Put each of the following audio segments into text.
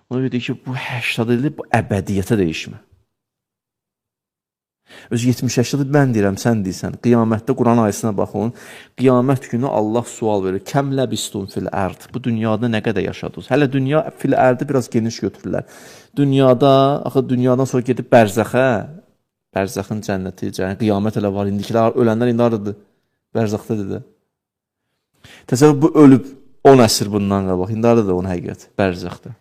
Ona görə deyir ki, bu 80 ildir, bu əbədiyyətə dəyişmə. Öz 70-80 il mən deyirəm, sən deyirsən. Qiyamətdə Quran ayəsina baxın. Qiyamət günü Allah sual verir. Kəm ləbistum fil ərd. Bu dünyada nə qədər yaşadınız? Hələ dünya fil ərdi biraz geniş götürürlər. Dünyada, axı dünyadan sonra gedib bərzəxə, bərzəxin cənnəti, qiyamət elə var. İndikilər, ölənlər indi haradadır? Bərzəxdədir də. Təsəvvür, bu ölüb 10 əsr bundan qabaq. İndi haradadır onun həqiqət? Bərzəxdə.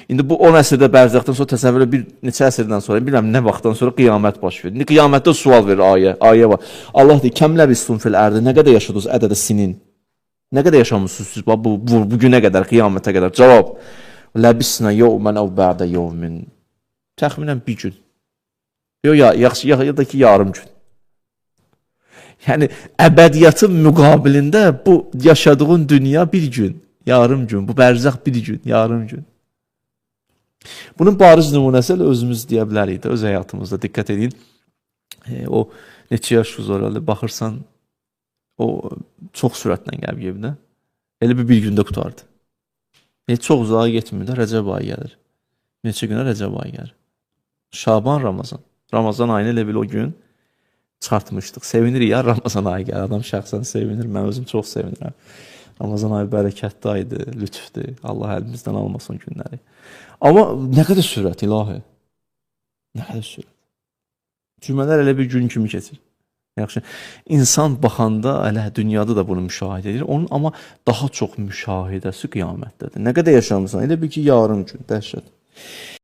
İndi bu 10 əsrdə bərzəxdən sonra təsəvvürlə bir neçə əsrdən sonra, bilmirəm nə vaxtdan sonra qiyamət baş verir. İndi qiyamətdə sual verir ayə var. Allah deyir, kəm ləbistum fil ərdi, nə qədər yaşadınız ədədə sinin? Nə qədər yaşamısınız siz bu günə qədər, qiyamətə qədər? Cavab, ləbisnə yevmən əv bə'də yevmin. Təxminən bir gün. Yaxşı, ya da ki, yarım gün. Yəni, əbədiyyatın müqabilində bu yaşadığın dünya bir gün, yarım gün. Bu bərzəx bir gün, yarım gün. Bunun bariz nümunəsi ilə özümüz deyə bilərik də, öz həyatımızda diqqət edin. O neçə yaş uzarlı baxırsan, o çox sürətlə gəlib evinə. Elə bir gündə qutardı. Çox uzağa getmir də, Rəcəb ayı gəlir. Neçə günə Rəcəb ayı gəlir. Şaban, Ramazan. Ramazan ayını elə bil o gün çıxartmışdıq. Sevinir ya, Ramazan ayı gəlir. Adam şəxsən sevinir, mən özüm çox sevinirəm. Ramazan ayı bərəkətli aydır, lütfdür. Allah əlimizdən almasın günləri. Amma nə qədər sürət, ilahi? Nə qədər sürət? Cümələr elə bir gün kimi keçir. Yaxşı, insan baxanda elə dünyada da bunu müşahidə edir. Onun amma daha çox müşahidəsi qiyamətdədir. Nə qədər yaşamısan? Elə bir ki, yarım gün, dəhşət.